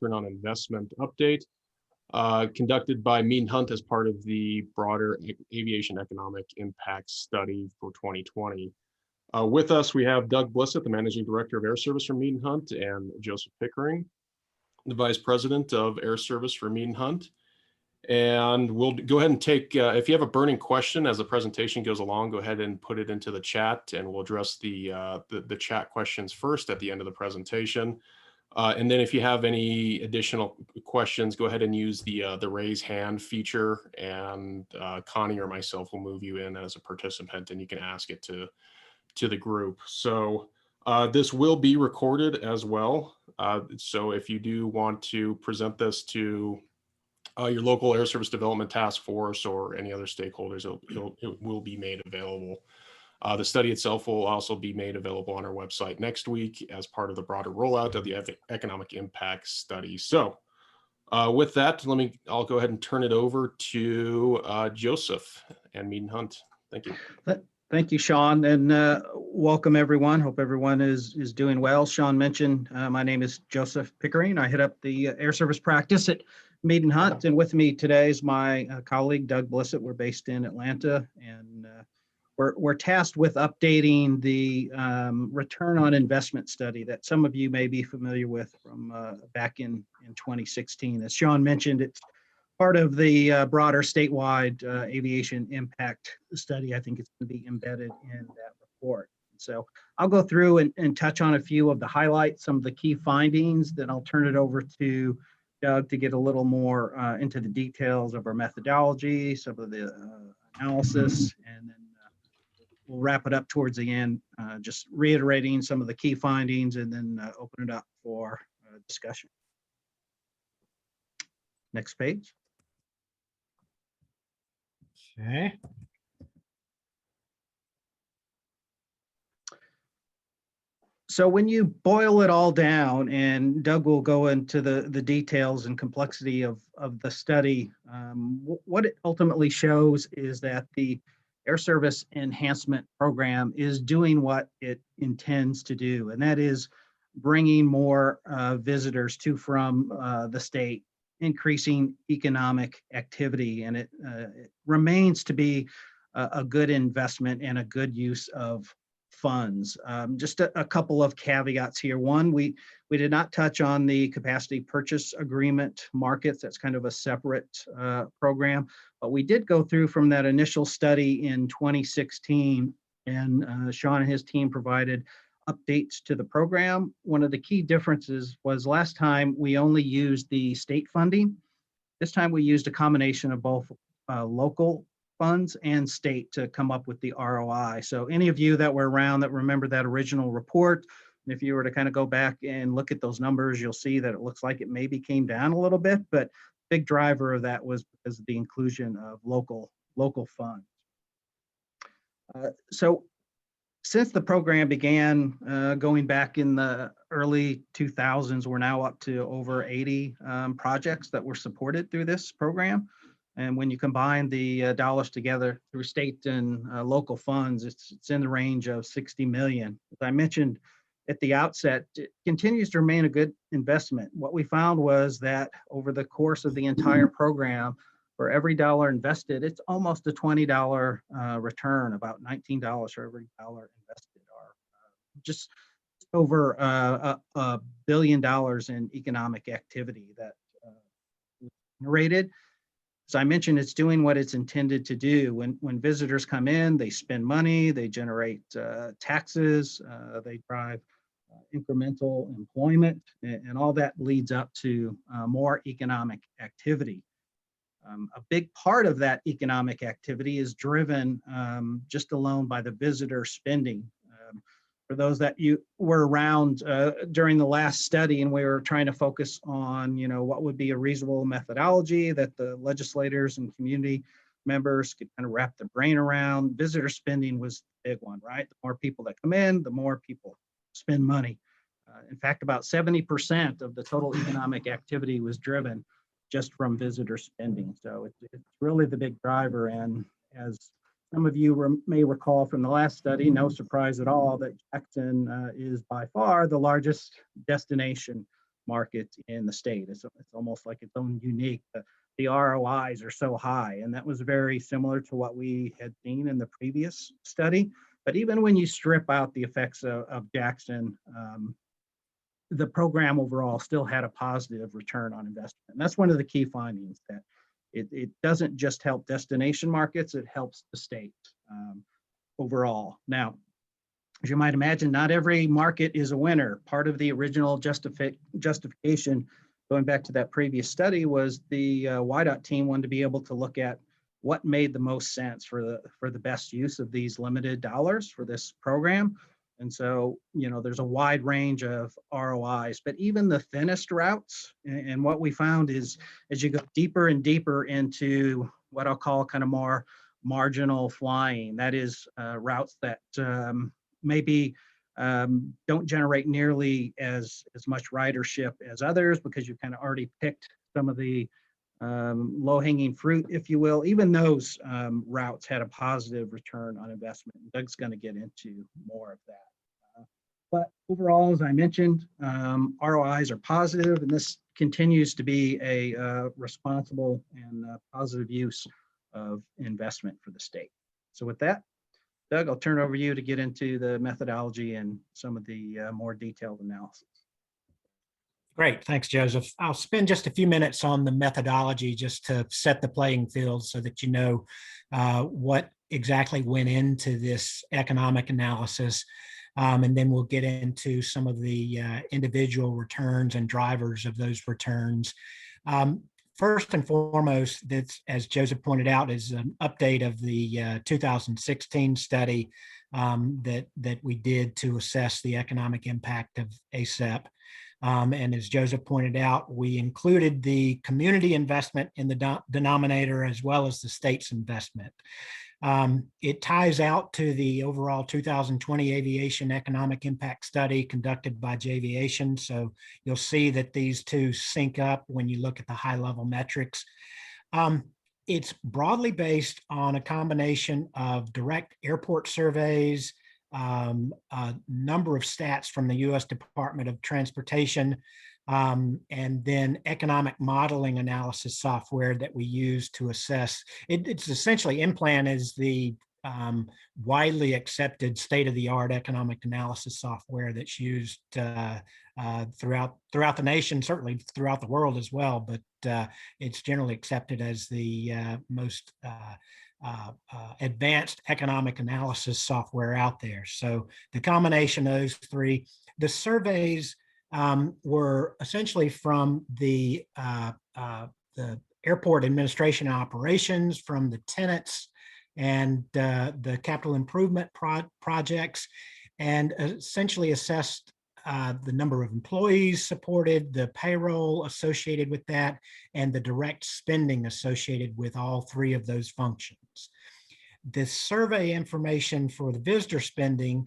return on investment update conducted by Mead & Hunt as part of the broader aviation economic impact study for 2020. With us, we have Doug Blissett, the Managing Director of Air Service for Mead & Hunt, and Joseph Pickering, the Vice President of Air Service for Mead & Hunt. And we'll go ahead and take, if you have a burning question as the presentation goes along, go ahead and put it into the chat, and we'll address the chat questions first at the end of the presentation. And then if you have any additional questions, go ahead and use the raise hand feature, and Connie or myself will move you in as a participant, and you can ask it to the group. So this will be recorded as well. So if you do want to present this to your local Air Service Development Task Force or any other stakeholders, it will be made available. The study itself will also be made available on our website next week as part of the broader rollout of the economic impact study. So with that, I'll go ahead and turn it over to Joseph and Mead & Hunt. Thank you. Thank you, Sean, and welcome everyone. Hope everyone is doing well. Sean mentioned my name is Joseph Pickering. I head up the Air Service practice at Mead & Hunt, and with me today is my colleague Doug Blissett. We're based in Atlanta, and we're tasked with updating the return on investment study that some of you may be familiar with from back in 2016. As Sean mentioned, it's part of the broader statewide aviation impact study. I think it's going to be embedded in that report. So I'll go through and touch on a few of the highlights, some of the key findings, then I'll turn it over to Doug to get a little more into the details of our methodology, some of the analysis, and then we'll wrap it up towards the end, just reiterating some of the key findings, and then open it up for discussion. Next page. Okay. So when you boil it all down, and Doug will go into the details and complexity of the study, what it ultimately shows is that the Air Service Enhancement Program is doing what it intends to do, and that is bringing more visitors to from the state, increasing economic activity, and it remains to be a good investment and a good use of funds. Just a couple of caveats here. One, we did not touch on the capacity purchase agreement markets. That's kind of a separate program, but we did go through from that initial study in 2016, and Sean and his team provided updates to the program. One of the key differences was last time we only used the state funding. This time we used a combination of both local funds and state to come up with the ROI. So any of you that were around that remember that original report, if you were to kind of go back and look at those numbers, you'll see that it looks like it maybe came down a little bit, but big driver of that was because of the inclusion of local funds. So since the program began going back in the early 2000s, we're now up to over 80 projects that were supported through this program. And when you combine the dollars together through state and local funds, it's in the range of 60 million. As I mentioned at the outset, it continues to remain a good investment. What we found was that over the course of the entire program, for every dollar invested, it's almost a $20 return, about $19 for every dollar invested, or just over $1 billion in economic activity that generated. As I mentioned, it's doing what it's intended to do. When visitors come in, they spend money, they generate taxes, they drive incremental employment, and all that leads up to more economic activity. A big part of that economic activity is driven just alone by the visitor spending. For those that you were around during the last study, and we were trying to focus on, what would be a reasonable methodology that the legislators and community members could kind of wrap their brain around. Visitor spending was the big one, right? The more people that come in, the more people spend money. In fact, about 70% of the total economic activity was driven just from visitor spending. So it's really the big driver. And as some of you may recall from the last study, no surprise at all that Jackson is by far the largest destination market in the state. It's almost like its own unique. The ROIs are so high, and that was very similar to what we had seen in the previous study. But even when you strip out the effects of Jackson, the program overall still had a positive return on investment. And that's one of the key findings, that it doesn't just help destination markets, it helps the state overall. Now, as you might imagine, not every market is a winner. Part of the original justification, going back to that previous study, was the YDOT team wanted to be able to look at what made the most sense for the best use of these limited dollars for this program. And so, there's a wide range of ROIs, but even the thinnest routes, and what we found is, as you go deeper and deeper into what I'll call kind of more marginal flying, that is routes that maybe don't generate nearly as much ridership as others, because you kind of already picked some of the low-hanging fruit, if you will. Even those routes had a positive return on investment. Doug's going to get into more of that. But overall, as I mentioned, ROIs are positive, and this continues to be a responsible and positive use of investment for the state. So with that, Doug, I'll turn it over to you to get into the methodology and some of the more detailed analysis. Great, thanks, Joseph. I'll spend just a few minutes on the methodology just to set the playing field so that you know what exactly went into this economic analysis. And then we'll get into some of the individual returns and drivers of those returns. First and foremost, that's, as Joseph pointed out, is an update of the 2016 study that we did to assess the economic impact of ACEP. And as Joseph pointed out, we included the community investment in the denominator as well as the state's investment. It ties out to the overall 2020 aviation economic impact study conducted by JAviation. So you'll see that these two sync up when you look at the high level metrics. It's broadly based on a combination of direct airport surveys, a number of stats from the U.S. Department of Transportation, and then economic modeling analysis software that we use to assess. It's essentially, IMPLAN is the widely accepted state-of-the-art economic analysis software that's used throughout the nation, certainly throughout the world as well, but it's generally accepted as the most advanced economic analysis software out there. So the combination of those three, the surveys were essentially from the airport administration and operations, from the tenants and the capital improvement projects, and essentially assessed the number of employees supported, the payroll associated with that, and the direct spending associated with all three of those functions. The survey information for the visitor spending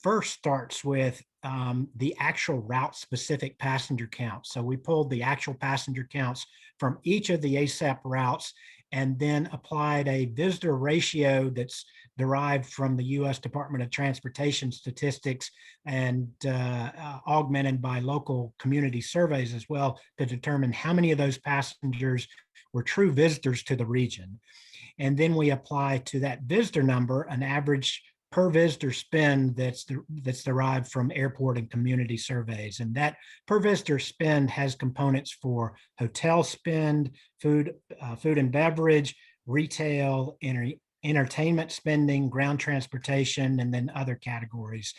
first starts with the actual route-specific passenger count. So we pulled the actual passenger counts from each of the ACEP routes and then applied a visitor ratio that's derived from the U.S. Department of Transportation statistics and augmented by local community surveys as well to determine how many of those passengers were true visitors to the region. And then we apply to that visitor number an average per visitor spend that's derived from airport and community surveys. And that per visitor spend has components for hotel spend, food and beverage, retail, entertainment spending, ground transportation, and then other categories.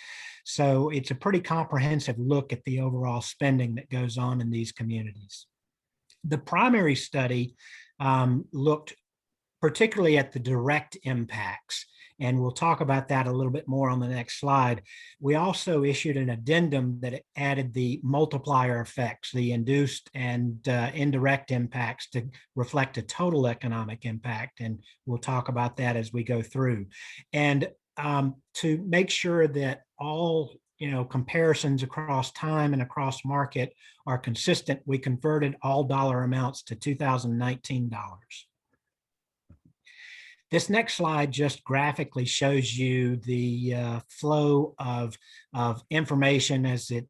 So it's a pretty comprehensive look at the overall spending that goes on in these communities. The primary study looked particularly at the direct impacts, and we'll talk about that a little bit more on the next slide. We also issued an addendum that added the multiplier effects, the induced and indirect impacts, to reflect a total economic impact, and we'll talk about that as we go through. And to make sure that all comparisons across time and across market are consistent, we converted all dollar amounts to 2019 dollars. This next slide just graphically shows you the flow of information as it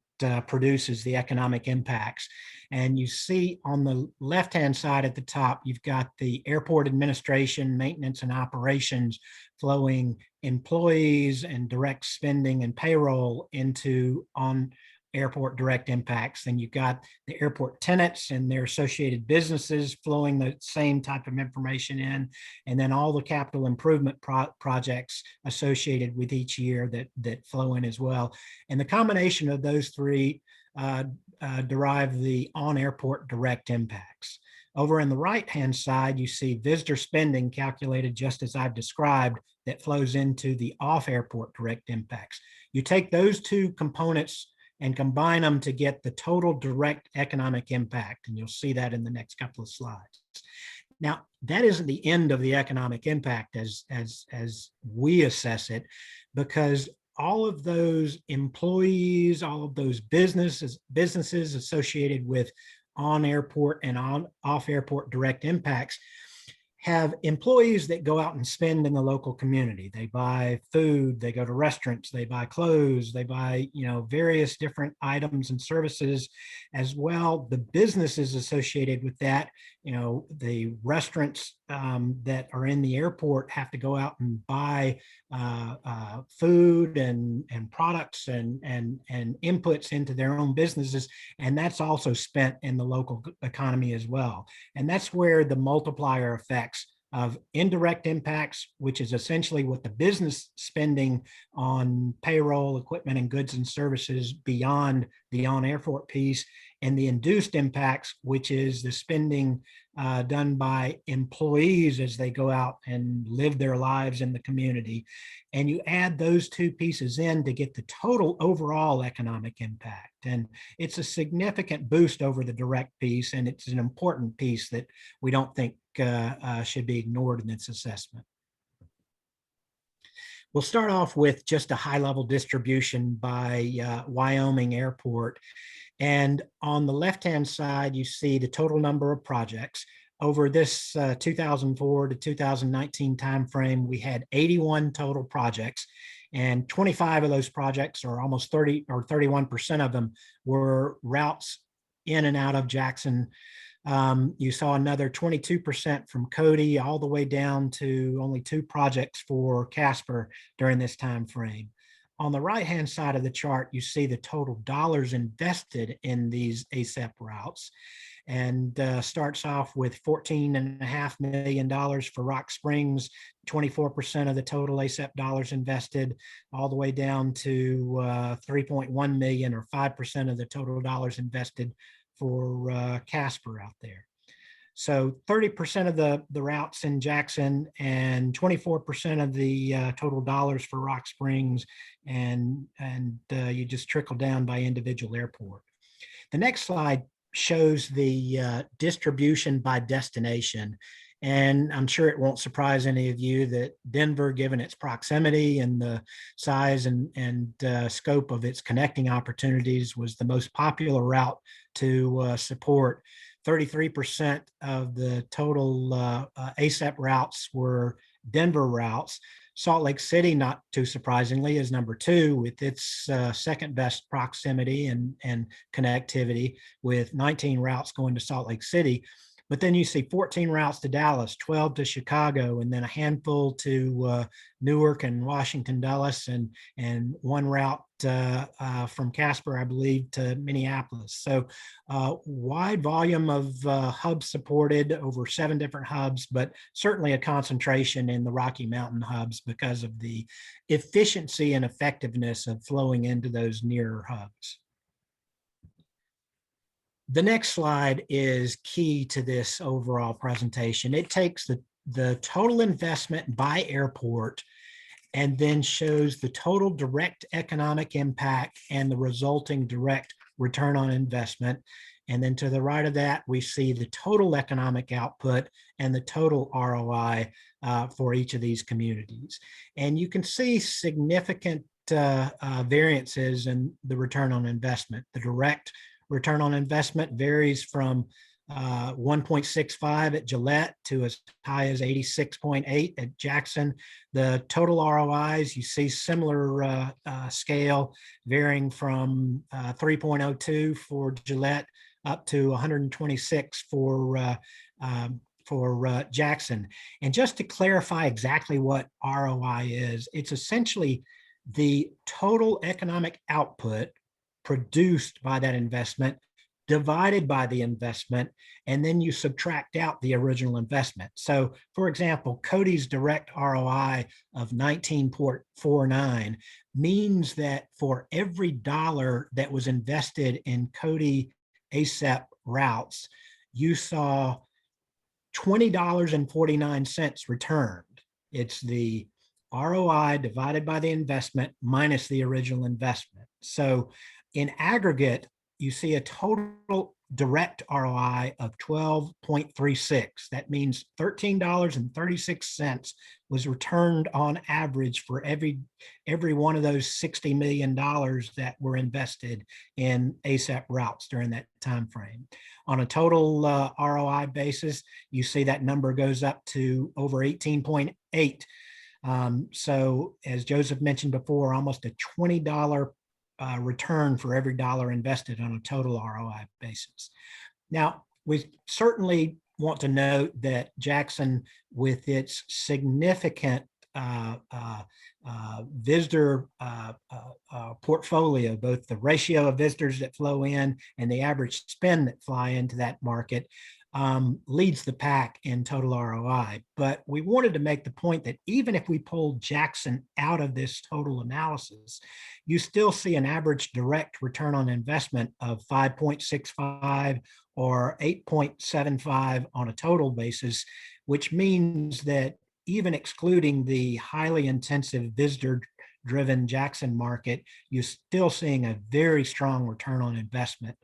produces the economic impacts. And you see on the left-hand side at the top, you've got the airport administration, maintenance, and operations flowing employees and direct spending and payroll into on airport direct impacts. Then you've got the airport tenants and their associated businesses flowing the same type of information in, and then all the capital improvement projects associated with each year that flow in as well. And the combination of those three derive the on-airport direct impacts. Over on the right-hand side, you see visitor spending calculated just as I've described that flows into the off-airport direct impacts. You take those two components and combine them to get the total direct economic impact, and you'll see that in the next couple of slides. Now, that isn't the end of the economic impact as we assess it, because all of those employees, all of those businesses associated with on-airport and off-airport direct impacts have employees that go out and spend in the local community. They buy food, they go to restaurants, they buy clothes, they buy, various different items and services as well. The businesses associated with that, the restaurants that are in the airport have to go out and buy food and products and inputs into their own businesses. And that's also spent in the local economy as well. And that's where the multiplier effects of indirect impacts, which is essentially what the business spending on payroll, equipment, and goods and services beyond the on-airport piece, and the induced impacts, which is the spending done by employees as they go out and live their lives in the community. And you add those two pieces in to get the total overall economic impact. And it's a significant boost over the direct piece, and it's an important piece that we don't think should be ignored in this assessment. We'll start off with just a high-level distribution by Wyoming Airport. And on the left-hand side, you see the total number of projects. Over this 2004 to 2019 timeframe, we had 81 total projects, and 25 of those projects, or almost 30 or 31% of them, were routes in and out of Jackson. You saw another 22% from Cody, all the way down to only 2 projects for Casper during this time frame. On the right-hand side of the chart, you see the total dollars invested in these ASAP routes, and starts off with $14.5 million for Rock Springs, 24% of the total ASAP dollars invested, all the way down to $3.1 million, or 5% of the total dollars invested for Casper out there. So 30% of the routes in Jackson, and 24% of the total dollars for Rock Springs, and you just trickle down by individual airport. The next slide shows the distribution by destination. And I'm sure it won't surprise any of you that Denver, given its proximity and the size and scope of its connecting opportunities, was the most popular route to support. 33% of the total ASAP routes were Denver routes. Salt Lake City, not too surprisingly, is number 2 with its second best proximity and connectivity, with 19 routes going to Salt Lake City. But then you see 14 routes to Dallas, 12 to Chicago, and then a handful to Newark and Washington Dulles, and 1 route from Casper, I believe, to Minneapolis. So wide volume of hubs supported, over 7 different hubs, but certainly a concentration in the Rocky Mountain hubs because of the efficiency and effectiveness of flowing into those nearer hubs. The next slide is key to this overall presentation. It takes the total investment by airport and then shows the total direct economic impact and the resulting direct return on investment. And then to the right of that, we see the total economic output and the total ROI for each of these communities. And you can see significant variances in the return on investment. The direct return on investment varies from 1.65 at Gillette to as high as 86.8 at Jackson. The total ROIs, you see similar scale varying from 3.02 for Gillette up to 126 for Jackson. And just to clarify exactly what ROI is, it's essentially the total economic output produced by that investment divided by the investment, and then you subtract out the original investment. So for example, Cody's direct ROI of 19.49 means that for every dollar that was invested in Cody ASAP routes, you saw $20.49 returned. It's the ROI divided by the investment minus the original investment. So in aggregate, you see a total direct ROI of 12.36. That means $13.36 was returned on average for every one of those $60 million that were invested in ASAP routes during that time frame. On a total ROI basis, you see that number goes up to over 18.8. So as Joseph mentioned before, almost a $20 return for every dollar invested on a total ROI basis. Now, we certainly want to note that Jackson, with its significant visitor portfolio, both the ratio of visitors that flow in and the average spend that fly into that market, leads the pack in total ROI. But we wanted to make the point that even if we pull Jackson out of this total analysis, you still see an average direct return on investment of 5.65 or 8.75 on a total basis, which means that even excluding the highly intensive visitor-driven Jackson market, you're still seeing a very strong return on investment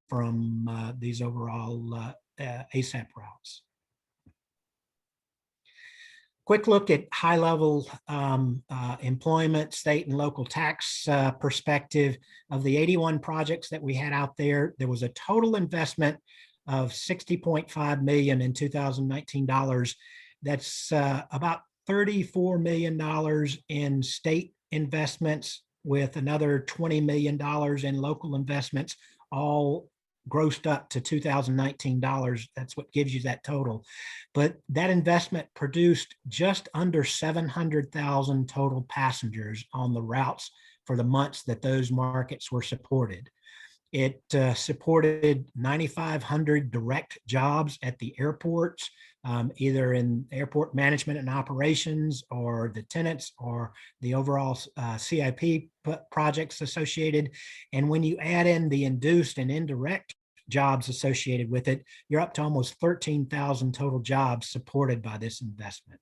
from these overall ASAP routes. Quick look at high-level employment, state and local tax perspective. Of the 81 projects that we had out there, there was a total investment of $60.5 million in 2019 dollars. That's about $34 million in state investments with another $20 million in local investments, all grossed up to 2019 dollars. That's what gives you that total. But that investment produced just under 700,000 total passengers on the routes for the months that those markets were supported. It supported 9,500 direct jobs at the airports, either in airport management and operations or the tenants or the overall CIP projects associated. And when you add in the induced and indirect jobs associated with it, you're up to almost 13,000 total jobs supported by this investment.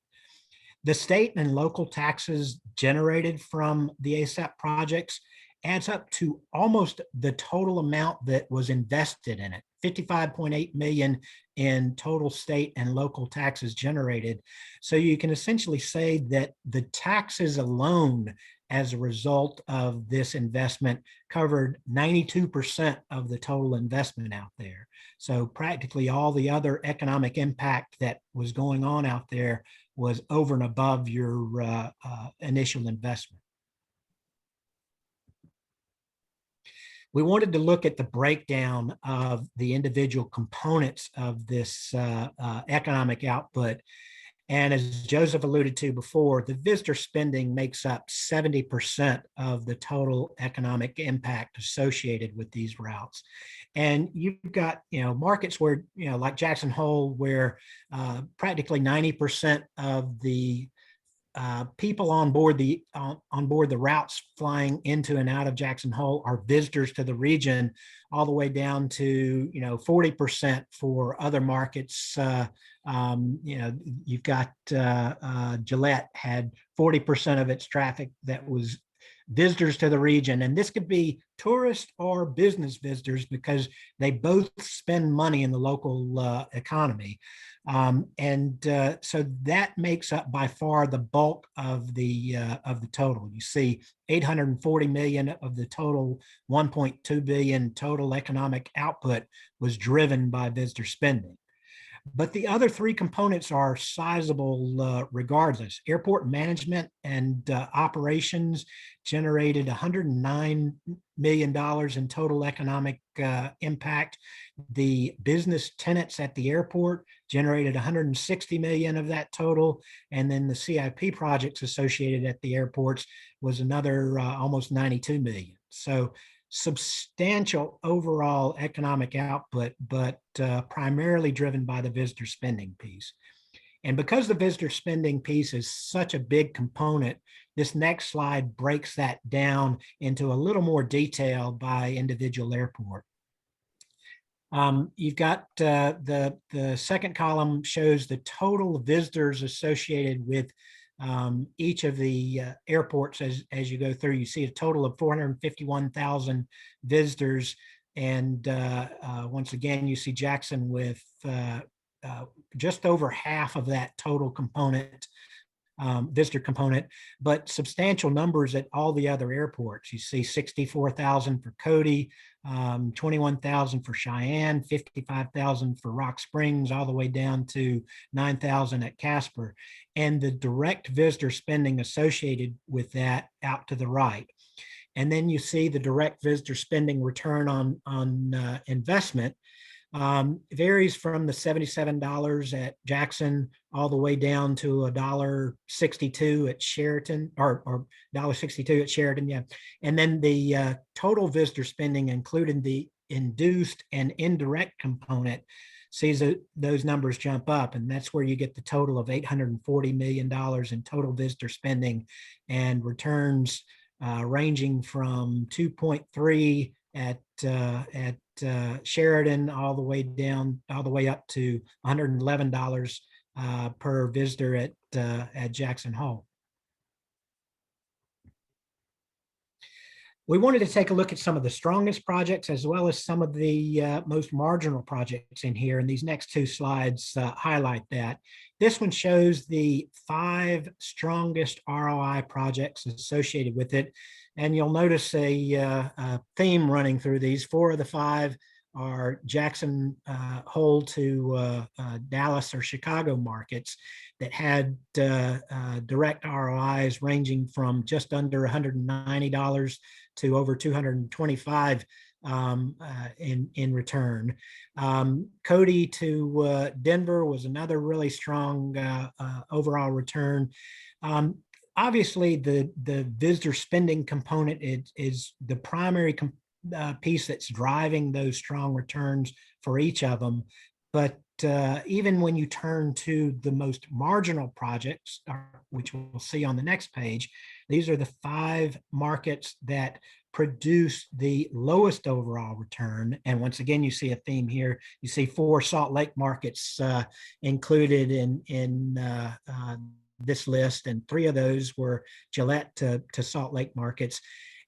The state and local taxes generated from the ASAP projects adds up to almost the total amount that was invested in it, 55.8 million in total state and local taxes generated. So you can essentially say that the taxes alone as a result of this investment covered 92% of the total investment out there. So practically all the other economic impact that was going on out there was over and above your initial investment. We wanted to look at the breakdown of the individual components of this economic output. And as Joseph alluded to before, the visitor spending makes up 70% of the total economic impact associated with these routes. And you've got, markets where, like Jackson Hole, where practically 90% of the people on board the routes flying into and out of Jackson Hole are visitors to the region, all the way down to 40% for other markets. You've got Gillette had 40% of its traffic that was visitors to the region. And this could be tourist or business visitors because they both spend money in the local economy. So that makes up by far the bulk of the total. You see 840 million of the total 1.2 billion total economic output was driven by visitor spending. But the other three components are sizable regardless. Airport management and operations generated $109 million in total economic impact. The business tenants at the airport generated 160 million of that total. And then the CIP projects associated at the airports was another almost 92 million. So substantial overall economic output, but primarily driven by the visitor spending piece. And because the visitor spending piece is such a big component, this next slide breaks that down into a little more detail by individual airport. You've got the second column shows the total visitors associated with each of the airports as you go through. You see a total of 451,000 visitors. And once again, you see Jackson with just over half of that total component, visitor component, but substantial numbers at all the other airports. You see 64,000 for Cody, 21,000 for Cheyenne, 55,000 for Rock Springs, all the way down to 9,000 at Casper. And the direct visitor spending associated with that out to the right. And then you see the direct visitor spending return on investment varies from the $77 at Jackson all the way down to $1.62 at Sheraton, or $1.62 at Sheraton, yeah. And then the total visitor spending, including the induced and indirect component, sees those numbers jump up, and that's where you get the total of $840 million in total visitor spending and returns ranging from 2.3 at Sheridan all the way up to $111 per visitor at Jackson Hole. We wanted to take a look at some of the strongest projects as well as some of the most marginal projects in here, and these next two slides highlight that. This one shows the 5 strongest ROI projects associated with it, and you'll notice a theme running through these. 4 of the 5 are Jackson Hole to Dallas or Chicago markets that had direct ROIs ranging from just under $190 to over $225 in return. Cody to Denver was another really strong overall return. Obviously, the visitor spending component is the primary piece that's driving those strong returns for each of them. But even when you turn to the most marginal projects, which we'll see on the next page, these are the 5 markets that produce the lowest overall return. And once again, you see a theme here. You see 4 Salt Lake markets included in this list, and 3 of those were Gillette to Salt Lake markets.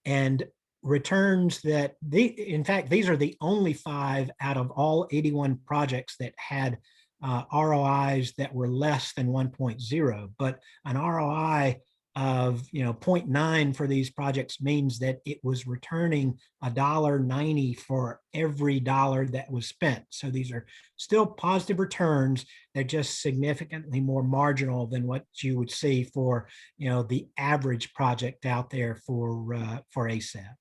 And returns that in fact, these are the only 5 out of all 81 projects that had ROIs that were less than 1.0, but an ROI of 0.9 for these projects means that it was returning $1.90 for every dollar that was spent. So these are still positive returns. They're just significantly more marginal than what you would see for the average project out there for ASAP.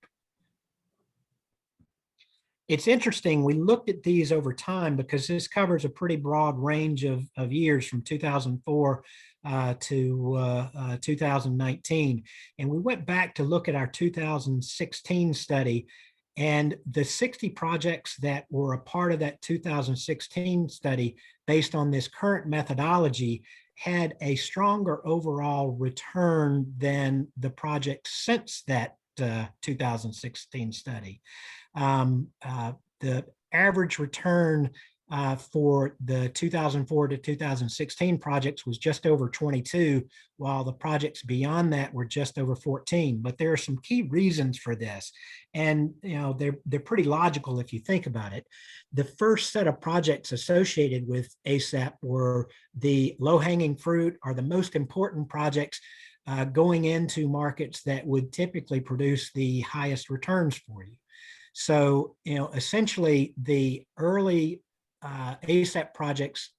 It's interesting, we looked at these over time because this covers a pretty broad range of years from 2004 to 2019. And we went back to look at our 2016 study, and the 60 projects that were a part of that 2016 study based on this current methodology had a stronger overall return than the projects since that 2016 study. The average return for the 2004 to 2016 projects was just over 22, while the projects beyond that were just over 14. But there are some key reasons for this, and they're pretty logical if you think about it. The first set of projects associated with ASAP were the low-hanging fruit, or the most important projects going into markets that would typically produce the highest returns for you. So, essentially the early ASAP projects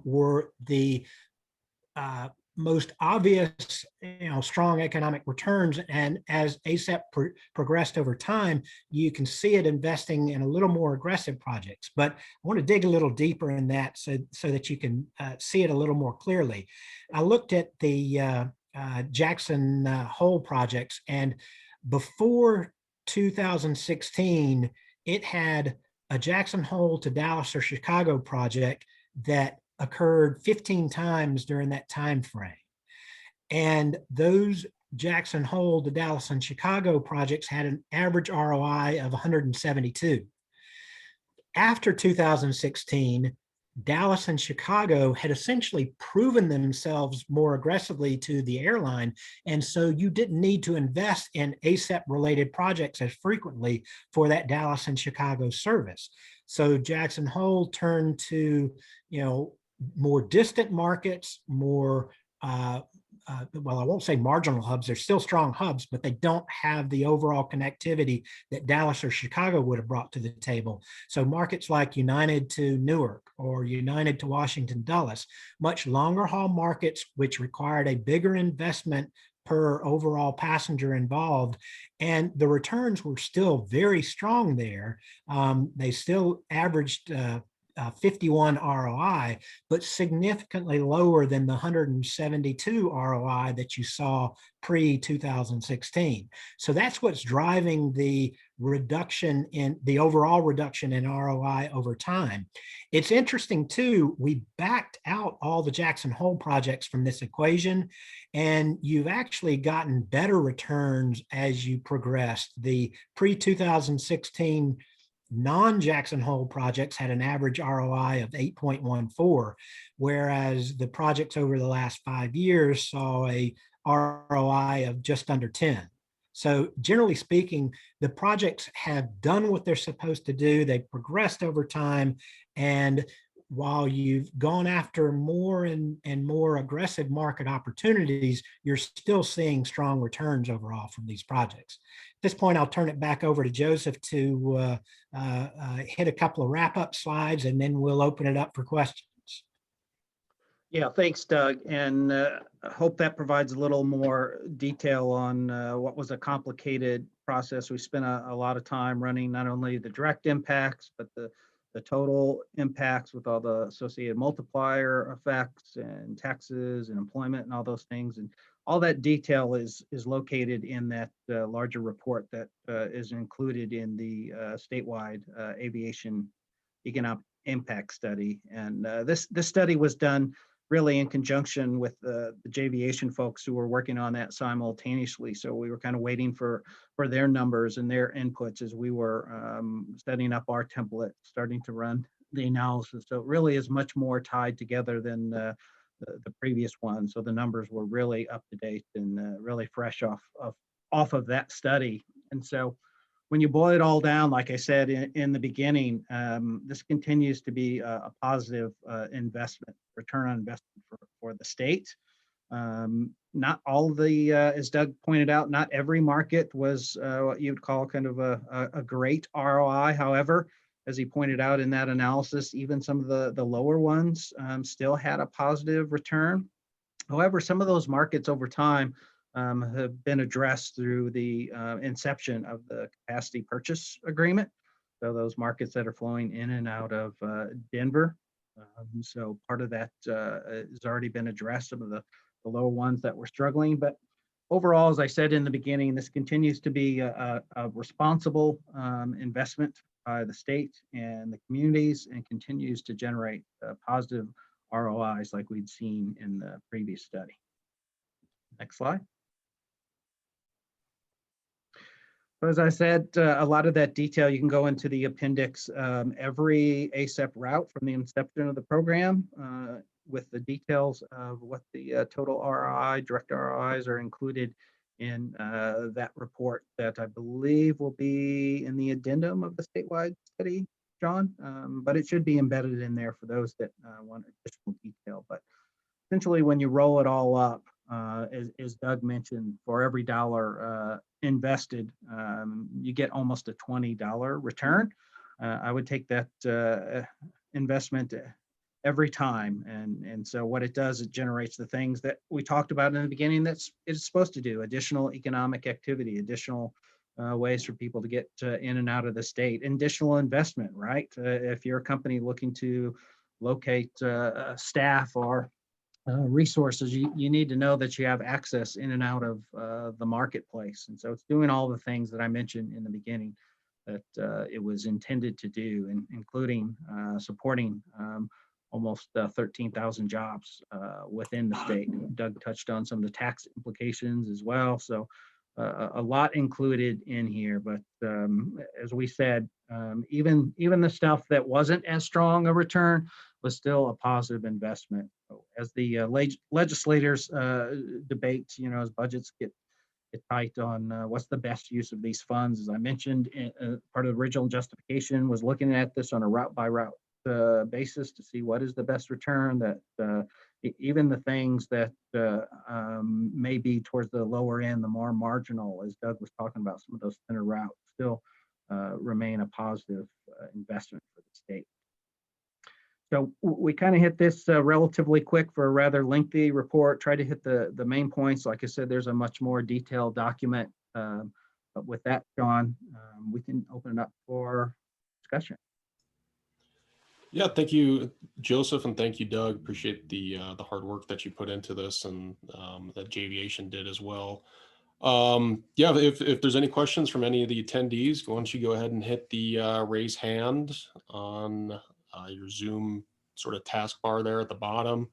were the most obvious, strong economic returns. And as ASAP progressed over time, you can see it investing in a little more aggressive projects. But I want to dig a little deeper in that so that you can see it a little more clearly. I looked at the Jackson Hole projects, and before 2016, it had a Jackson Hole to Dallas or Chicago project that occurred 15 times during that time frame. And those Jackson Hole to Dallas and Chicago projects had an average ROI of 172. After 2016, Dallas and Chicago had essentially proven themselves more aggressively to the airline. And so you didn't need to invest in ASAP related projects as frequently for that Dallas and Chicago service. So Jackson Hole turned to, more distant markets, more, well, I won't say marginal hubs. They're still strong hubs, but they don't have the overall connectivity that Dallas or Chicago would have brought to the table. So markets like United to Newark or United to Washington Dulles, much longer haul markets, which required a bigger investment per overall passenger involved. And the returns were still very strong there. They still averaged 51 ROI, but significantly lower than the 172 ROI that you saw pre-2016. So that's what's driving the reduction in the overall reduction in ROI over time. It's interesting too, we backed out all the Jackson Hole projects from this equation, and you've actually gotten better returns as you progressed. The pre-2016 non-Jackson Hole projects had an average ROI of 8.14, whereas the projects over the last 5 years saw a ROI of just under 10. So generally speaking, the projects have done what they're supposed to do. They've progressed over time. And while you've gone after more and more aggressive market opportunities, you're still seeing strong returns overall from these projects. At this point, I'll turn it back over to Joseph to hit a couple of wrap-up slides, and then we'll open it up for questions. Yeah, thanks, Doug. And I hope that provides a little more detail on what was a complicated process. We spent a lot of time running not only the direct impacts, but the total impacts with all the associated multiplier effects and taxes and employment and all those things. And all that detail is located in that larger report that is included in the statewide aviation economic impact study. And this study was done really in conjunction with the JViation folks who were working on that simultaneously. So we were kind of waiting for their numbers and their inputs as we were setting up our template, starting to run the analysis. So it really is much more tied together than the previous one. So the numbers were really up to date and really fresh off of that study. And so when you boil it all down, like I said in the beginning, this continues to be a positive investment, return on investment for the state. Not all the, as Doug pointed out, not every market was what you'd call kind of a great ROI. However, as he pointed out in that analysis, even some of the lower ones still had a positive return. However, some of those markets over time have been addressed through the inception of the capacity purchase agreement. So those markets that are flowing in and out of Denver. So part of that has already been addressed, some of the lower ones that were struggling. But overall, as I said in the beginning, this continues to be a responsible investment by the state and the communities, and continues to generate positive ROIs like we'd seen in the previous study. Next slide. So as I said, a lot of that detail, you can go into the appendix. Every ACEP route from the inception of the program with the details of what the total ROI, direct ROIs are included in that report that I believe will be in the addendum of the statewide study, John. But it should be embedded in there for those that want additional detail. But essentially, when you roll it all up, as Doug mentioned, for every dollar invested, you get almost a $20 return. I would take that investment every time. And so what it does, it generates the things that we talked about in the beginning that's it's supposed to do: additional economic activity, additional ways for people to get in and out of the state, additional investment, right? If you're a company looking to locate staff or resources, you need to know that you have access in and out of the marketplace. And so it's doing all the things that I mentioned in the beginning that it was intended to do, including supporting almost 13,000 jobs within the state. Doug touched on some of the tax implications as well. So a lot included in here, but as we said, even the stuff that wasn't as strong a return was still a positive investment. As the legislators debate, as budgets get tight on what's the best use of these funds, as I mentioned, part of the original justification was looking at this on a route by route basis to see what is the best return. That even the things that may be towards the lower end, the more marginal, as Doug was talking about, some of those thinner routes still remain a positive investment for the state. So we kind of hit this relatively quick for a rather lengthy report. Try to hit the main points. Like I said, there's a much more detailed document. But with that, John, we can open it up for discussion. Yeah, thank you, Joseph, and thank you, Doug. Appreciate the hard work that you put into this, and that JVation did as well. Yeah, if there's any questions from any of the attendees, why don't you go ahead and hit the raise hand on your Zoom sort of taskbar there at the bottom.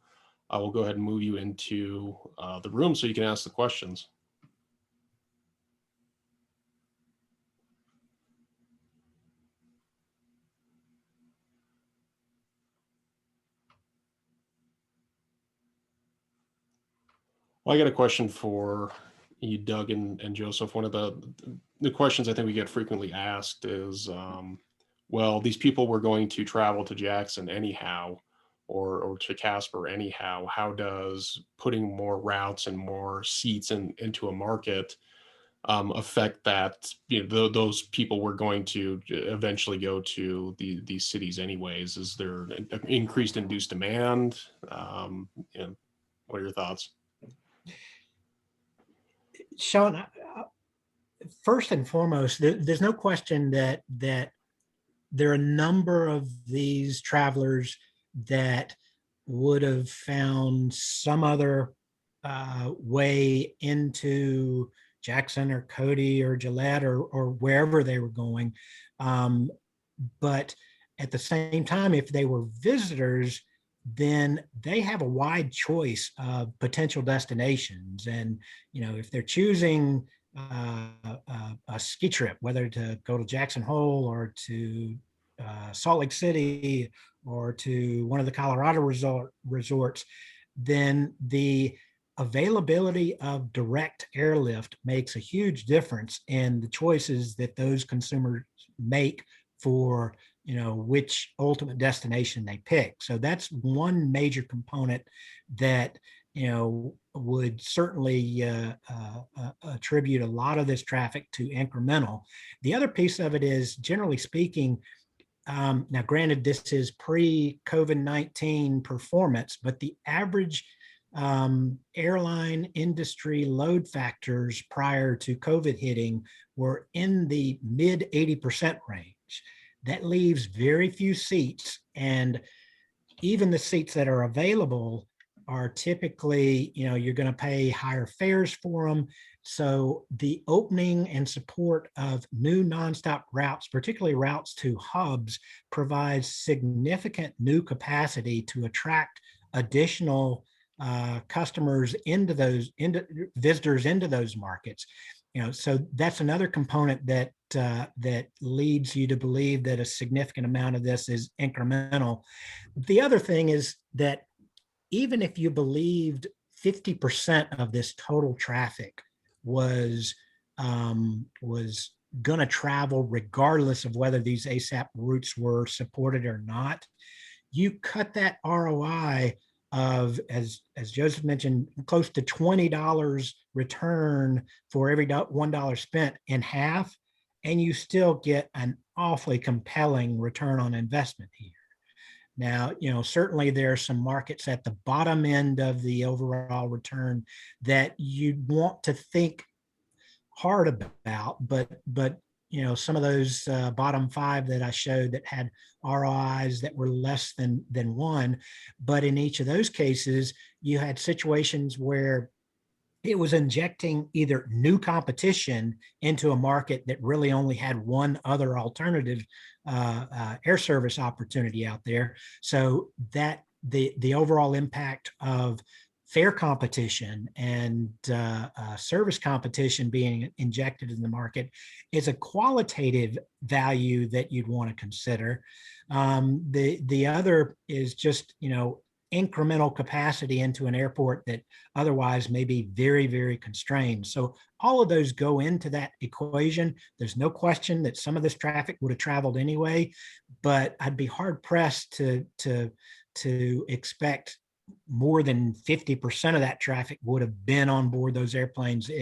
I will go ahead and move you into the room so you can ask the questions. Well, I got a question for you, Doug and Joseph. One of the questions I think we get frequently asked is, well, these people were going to travel to Jackson anyhow, or to Casper anyhow. How does putting more routes and more seats into a market affect that? Those people were going to eventually go to these cities anyways. Is there an increased induced demand? What are your thoughts? Sean, first and foremost, there's no question that there are a number of these travelers that would have found some other way into Jackson or Cody or Gillette or wherever they were going. But at the same time, if they were visitors, then they have a wide choice of potential destinations. And, if they're choosing a ski trip, whether to go to Jackson Hole or to Salt Lake City or to one of the Colorado resorts, then the availability of direct airlift makes a huge difference in the choices that those consumers make for which ultimate destination they pick. So that's one major component that would certainly attribute a lot of this traffic to incremental. The other piece of it is, generally speaking, now granted this is pre-COVID-19 performance, but the average airline industry load factors prior to COVID hitting were in the mid 80% range. That leaves very few seats, and even the seats that are available are typically, you're going to pay higher fares for them. So the opening and support of new nonstop routes, particularly routes to hubs, provides significant new capacity to attract additional customers visitors into those markets. So that's another component that that leads you to believe that a significant amount of this is incremental. The other thing is that even if you believed 50% of this total traffic was going to travel regardless of whether these ASAP routes were supported or not, you cut that ROI of, as Joseph mentioned, close to $20 return for every $1 spent in half, and you still get an awfully compelling return on investment here. Now, certainly there are some markets at the bottom end of the overall return that you'd want to think hard about, but some of those bottom 5 that I showed that had ROIs that were less than 1, but in each of those cases, you had situations where it was injecting either new competition into a market that really only had one other alternative air service opportunity out there. So that the overall impact of fair competition and service competition being injected in the market is a qualitative value that you'd want to consider. The other is just, incremental capacity into an airport that otherwise may be very, very constrained. So all of those go into that equation. There's no question that some of this traffic would have traveled anyway, but I'd be hard pressed to expect more than 50% of that traffic would have been on board those airplanes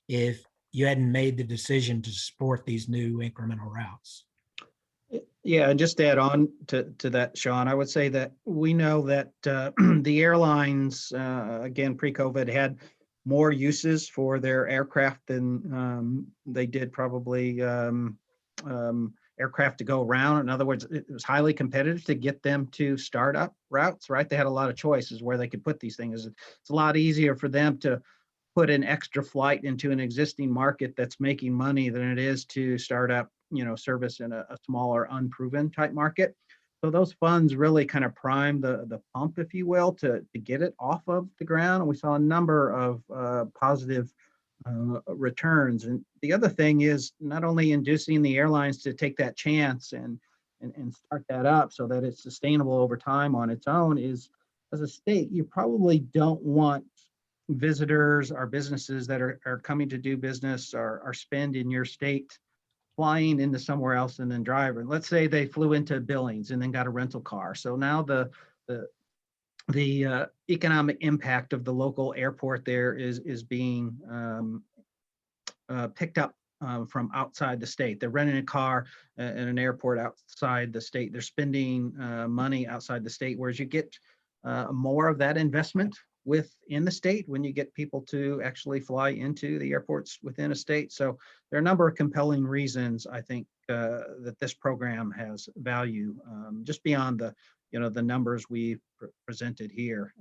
if you hadn't made the decision to support these new incremental routes. Yeah, and just to add on to that, Sean, I would say that we know that the airlines, again, pre-COVID, had more uses for their aircraft than they did probably aircraft to go around. In other words, it was highly competitive to get them to start up routes, right? They had a lot of choices where they could put these things. It's a lot easier for them to put an extra flight into an existing market that's making money than it is to start up, service in a smaller, unproven type market. So those funds really kind of prime the pump, if you will, to get it off of the ground. And we saw a number of positive returns. And the other thing is not only inducing the airlines to take that chance and start that up so that it's sustainable over time on its own, is as a state, you probably don't want visitors or businesses that are coming to do business or spend in your state flying into somewhere else and then driving. Let's say they flew into Billings and then got a rental car. So now the economic impact of the local airport there is being picked up from outside the state. They're renting a car in an airport outside the state. They're spending money outside the state, whereas you get more of that investment within the state when you get people to actually fly into the airports within a state. So there are a number of compelling reasons, I think, that this program has value, just beyond the numbers we've presented here.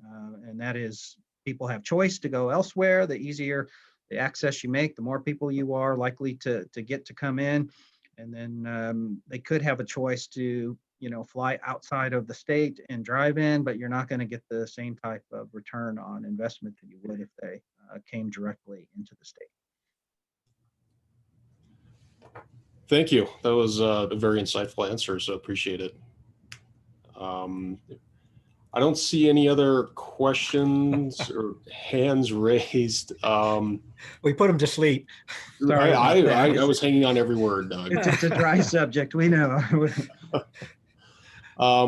And that is, people have choice to go elsewhere. The easier the access you make, the more people you are likely to get to come in. And then they could have a choice to fly outside of the state and drive in, but you're not going to get the same type of return on investment that you would if they came directly into the state. Thank you. That was a very insightful answer, so appreciate it. I don't see any other questions or hands raised. We put them to sleep. I was hanging on every word, Doug. It's a dry subject, we know.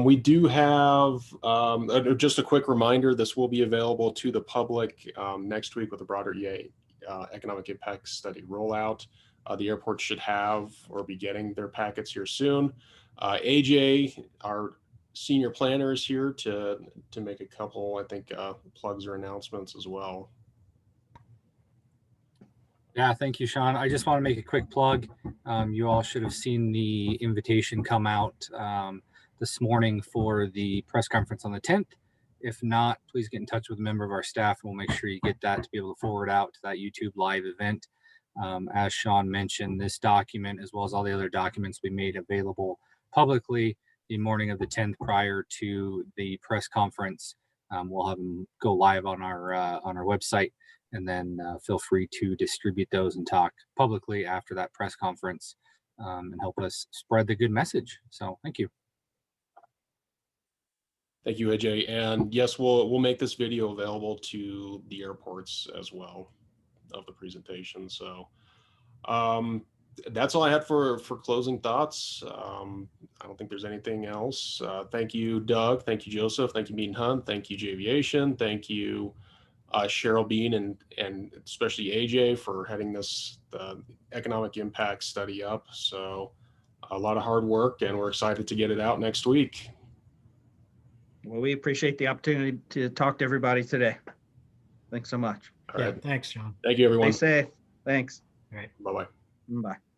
We do have, just a quick reminder, this will be available to the public next week with the broader EA economic impact study rollout. The airport should have or be getting their packets here soon. AJ, our senior planner, is here to make a couple, I think, plugs or announcements as well. Yeah, thank you, Sean. I just want to make a quick plug. You all should have seen the invitation come out this morning for the press conference on the 10th. If not, please get in touch with a member of our staff and we'll make sure you get that to be able to forward out to that YouTube live event. As Sean mentioned, this document, as well as all the other documents, we made available publicly the morning of the 10th prior to the press conference. We'll have them go live on our website And then feel free to distribute those and talk publicly after that press conference and help us spread the good message. So thank you. Thank you, AJ. And yes, we'll make this video available to the airports as well of the presentation. So that's all I had for closing thoughts. I don't think there's anything else. Thank you, Doug. Thank you, Joseph. Thank you, Mean Hunt. Thank you, Javiation. Thank you, Cheryl Bean, and especially AJ for heading this economic impact study up. So a lot of hard work, and we're excited to get it out next week. Well, we appreciate the opportunity to talk to everybody today. Thanks so much. All right. Thanks, John. Thank you, everyone. Stay safe. Thanks. All right. Bye-bye. Bye.